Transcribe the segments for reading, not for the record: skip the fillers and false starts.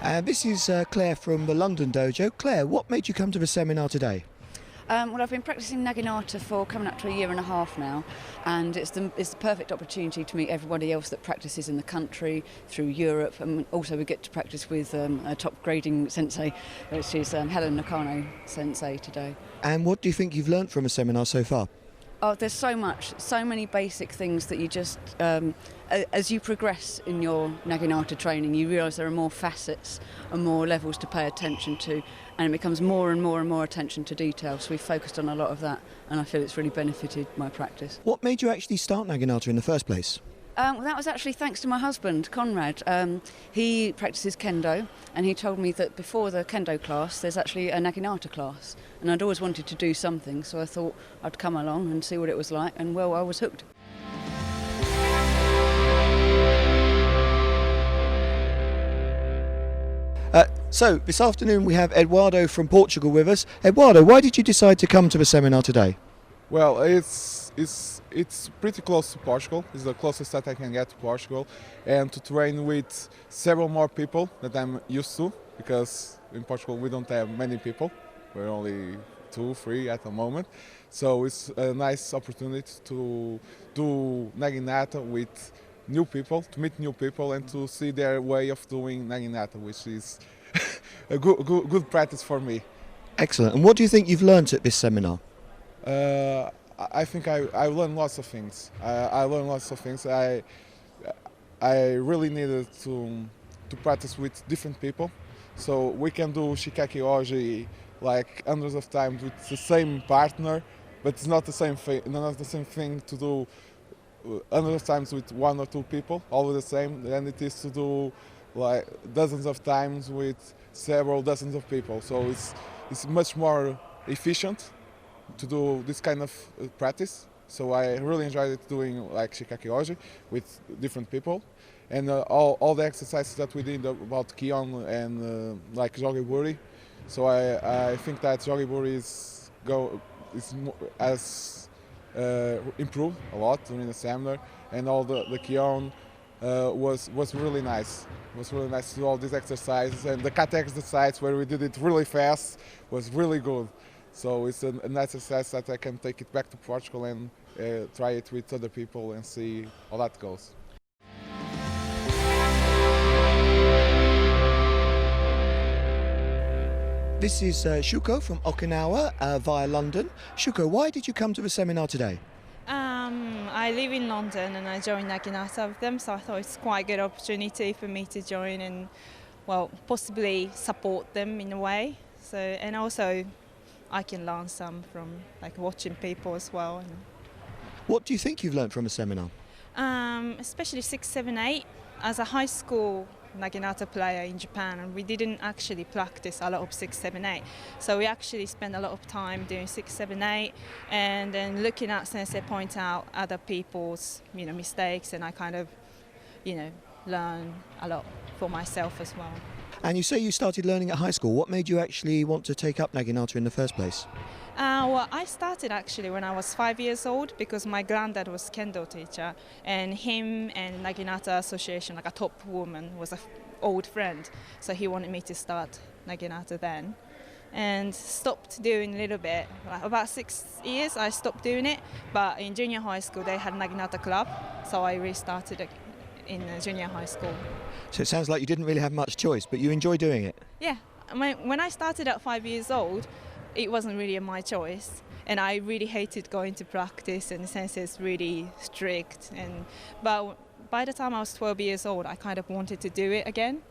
This is Claire from the London dojo. Claire, what made you come to the seminar today? Well, I've been practicing Naginata for coming up to a year and a half now, and it's the perfect opportunity to meet everybody else that practices in the country, through Europe, and also we get to practice with a top grading sensei, which is Helen Nakano sensei today. And what do you think you've learnt from the seminar so far? Oh, there's so much, so many basic things that you just, as you progress in your Naginata training, you realise there are more facets and more levels to pay attention to, and it becomes more and more and more attention to detail. So we've focused on a lot of that, and I feel it's really benefited my practice. What made you actually start Naginata in the first place? Well, that was actually thanks to my husband, Conrad. He practices kendo, and he told me that before the kendo class there's actually a Naginata class, and I'd always wanted to do something, so I thought I'd come along and see what it was like, and well, I was hooked. So this afternoon we have Eduardo from Portugal with us. Eduardo, why did you decide to come to the seminar today? Well, it's pretty close to Portugal. It's the closest that I can get to Portugal, and to train with several more people that I'm used to, because in Portugal we don't have many people. We're only 2, 3 at the moment. So it's a nice opportunity to do Naginata with new people, to meet new people, and to see their way of doing Naginata, which is a good practice for me. Excellent. And what do you think you've learnt at this seminar? I think I learned lots of things. I learned lots of things. I really needed to practice with different people, so we can do Shikaki Oji like hundreds of times with the same partner, but it's not the same thing. Not the same thing to do hundreds of times with 1 or 2 people, all the same, than it is to do like dozens of times with several dozens of people. So it's much more efficient to do this kind of practice. So I really enjoyed it doing like Shikaki Oji with different people, and all the exercises that we did about Kion and like Jogi Buri. So I think that Jogi Buri has improved a lot during the seminar, and all the Kion was really nice. It was really nice to do all these exercises, and the kata exercise where we did it really fast was really good. So it's a nice exercise that I can take it back to Portugal and try it with other people and see how that goes. This is Shuko from Okinawa via London. Shuko, why did you come to the seminar today? I live in London and I joined Naginata with them, so I thought it's quite a good opportunity for me to join and, well, possibly support them in a way. So, and also I can learn some from like watching people as well. What do you think you've learnt from the seminar? Especially 6, 7, 8. As a high school Naginata player in Japan, and we didn't actually practice a lot of 6, 7, 8. So we actually spent a lot of time doing 6, 7, 8, and then looking at sensei point out other people's mistakes, and I kind of learn a lot for myself as well. And you say you started learning at high school. What made you actually want to take up Naginata in the first place? Well, I started actually when I was 5 years old, because my granddad was kendo teacher, and him and Naginata Association, like a top woman, was an old friend. So he wanted me to start Naginata then, and stopped doing a little bit. Like about 6 years I stopped doing it, but in junior high school they had Naginata club, so I restarted in junior high school. So it sounds like you didn't really have much choice, but you enjoy doing it. Yeah, when I started at 5 years old, it wasn't really my choice, and I really hated going to practice, and the sensei is really strict. But by the time I was 12 years old, I kind of wanted to do it again.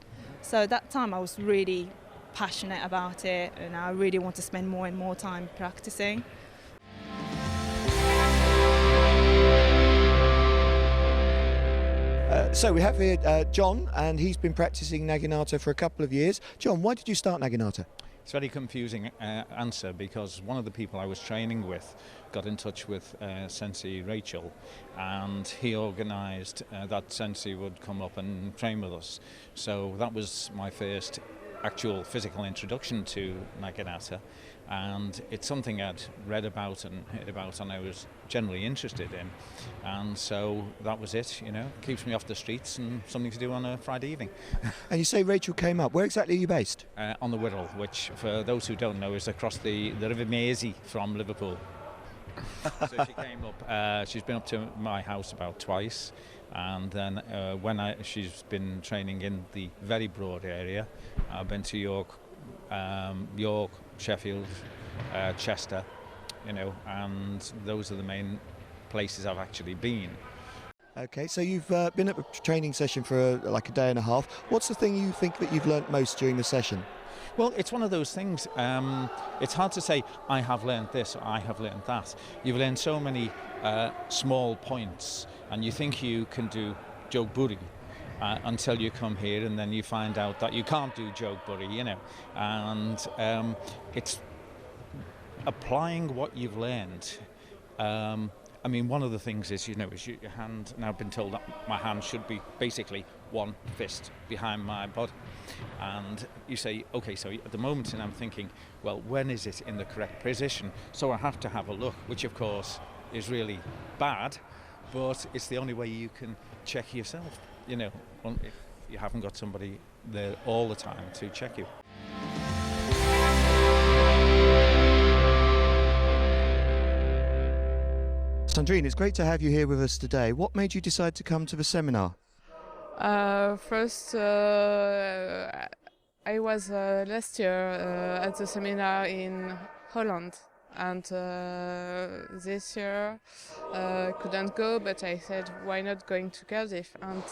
So that time I was really passionate about it, and I really want to spend more and more time practicing. So we have here John, and he's been practicing Naginata for a couple of years. John, why did you start Naginata? It's a very confusing answer, because one of the people I was training with got in touch with Sensei Rachel, and he organised that Sensei would come up and train with us. So that was my first actual physical introduction to Naginata, and it's something I'd read about and heard about, and I was generally interested in, and so that was it. Keeps me off the streets and something to do on a Friday evening. And you say Rachel came up. Where exactly are you based? On the Wirral, which for those who don't know is across the River Mersey from Liverpool. So she came up. She's been up to my house about twice, and then she's been training in the very broad area. I've been to York, Sheffield, Chester, and those are the main places I've actually been. Okay, so you've been at a training session for like a day and a half. What's the thing you think that you've learnt most during the session? Well, it's one of those things. It's hard to say, I have learned this, or I have learned that. You've learned so many small points, and you think you can do joke buri until you come here, and then you find out that you can't do joke buri, And it's applying what you've learned. One of the things is, is your hand. Now I've been told that my hand should be basically one fist behind my body. And you say, okay, so at the moment, and I'm thinking, well, when is it in the correct position? So I have to have a look, which of course is really bad, but it's the only way you can check yourself, if you haven't got somebody there all the time to check you. Sandrine, it's great to have you here with us today. What made you decide to come to the seminar? First, I was last year at the seminar in Holland, and this year couldn't go, but I said, why not going to Cardiff? And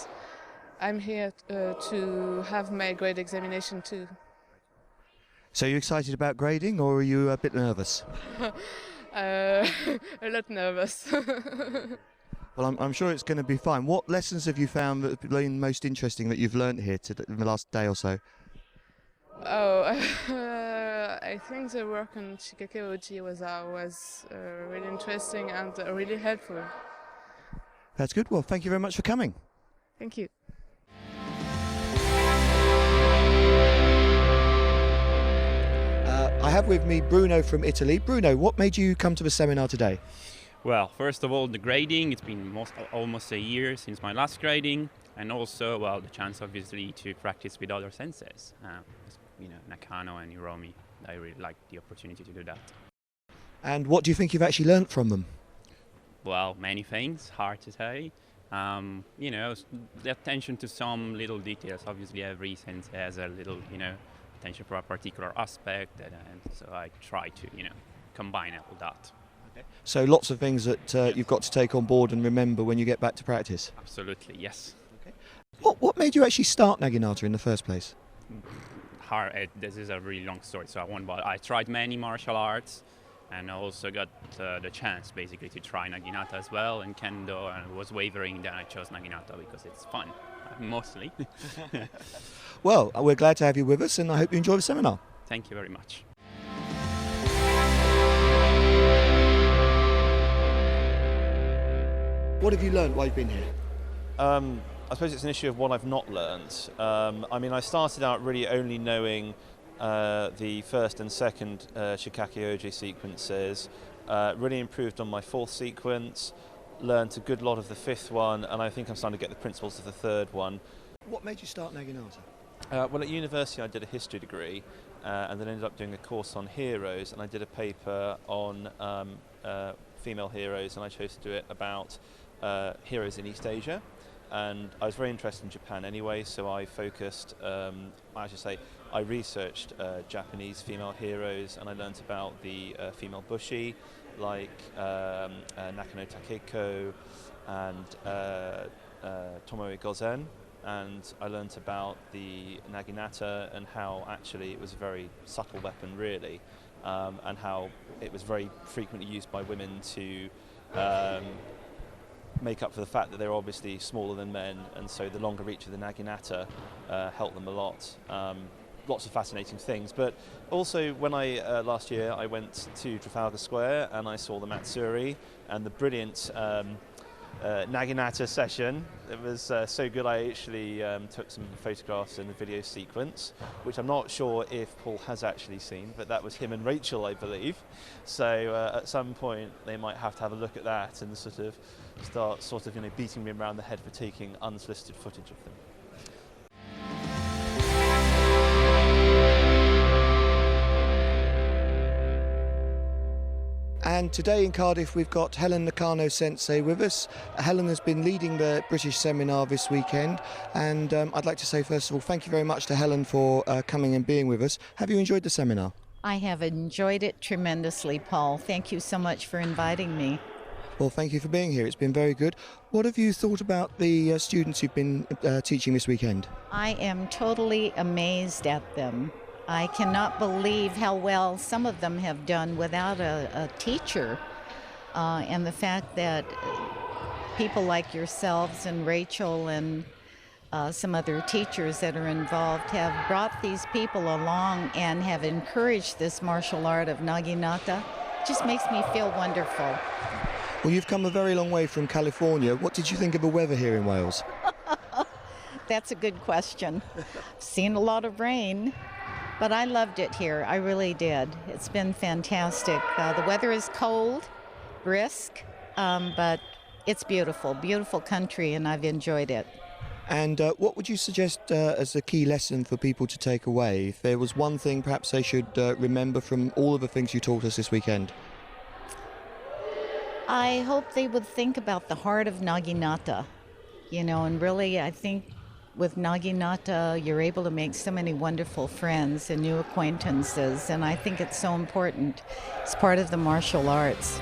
I'm here to have my grade examination too. So are you excited about grading, or are you a bit nervous? A lot nervous. Well, I'm sure it's going to be fine. What lessons have you found that have been most interesting that you've learnt here in the last day or so? Oh, I think the work on Shikakeoji was really interesting and really helpful. That's good. Well, thank you very much for coming. Thank you. I have with me Bruno from Italy. Bruno, what made you come to the seminar today? Well, first of all, the grading. It's been almost a year since my last grading, and also, well, the chance obviously to practice with other senseis. Nakano and Hiromi. I really like the opportunity to do that. And what do you think you've actually learnt from them? Well, many things, hard to say. The attention to some little details. Obviously, every sensei has a little, attention for a particular aspect, and so I try to, combine all that. So lots of things that you've got to take on board and remember when you get back to practice. Absolutely, yes. Okay. What made you actually start Naginata in the first place? This is a really long story, so I won't bother. I tried many martial arts, and I also got the chance basically to try Naginata as well, and Kendo, and I was wavering, then I chose Naginata because it's fun, mostly. Well, we're glad to have you with us, and I hope you enjoy the seminar. Thank you very much. What have you learned while you've been here? I suppose it's an issue of what I've not learnt. I started out really only knowing the first and second Shikake-oji sequences, really improved on my fourth sequence, learnt a good lot of the fifth one, and I think I'm starting to get the principles of the third one. What made you start Naginata? Well, at university I did a history degree and then ended up doing a course on heroes, and I did a paper on female heroes, and I chose to do it about heroes in East Asia. And I was very interested in Japan anyway, so I focused, I researched Japanese female heroes, and I learnt about the female bushi, like Nakano Takeko and Tomoe Gozen, and I learnt about the Naginata and how actually it was a very subtle weapon really, and how it was very frequently used by women to make up for the fact that they're obviously smaller than men, and so the longer reach of the Naginata helped them a lot. Lots of fascinating things, but also when I last year I went to Trafalgar Square and I saw the Matsuri and the brilliant Naginata session. It was so good I actually took some photographs in the video sequence, which I'm not sure if Paul has actually seen, but that was him and Rachel, I believe. So at some point they might have to have a look at that and start beating me around the head for taking unsolicited footage of them. And today in Cardiff we've got Helen Nakano Sensei with us. Helen has been leading the British seminar this weekend, and I'd like to say first of all thank you very much to Helen for coming and being with us. Have you enjoyed the seminar? I have enjoyed it tremendously, Paul. Thank you so much for inviting me. Well, thank you for being here. It's been very good. What have you thought about the students you've been teaching this weekend? I am totally amazed at them. I cannot believe how well some of them have done without a teacher. And the fact that people like yourselves and Rachel and some other teachers that are involved have brought these people along and have encouraged this martial art of Naginata just makes me feel wonderful. Well, you've come a very long way from California. What did you think of the weather here in Wales? That's a good question. Seen a lot of rain. But I loved it here. I really did. It's been fantastic. The weather is cold, brisk, but it's beautiful. Beautiful country, and I've enjoyed it. And what would you suggest as a key lesson for people to take away? If there was one thing perhaps they should remember from all of the things you taught us this weekend? I hope they would think about the heart of Naginata, and really I think with Naginata, you're able to make so many wonderful friends and new acquaintances, and I think it's so important. It's part of the martial arts.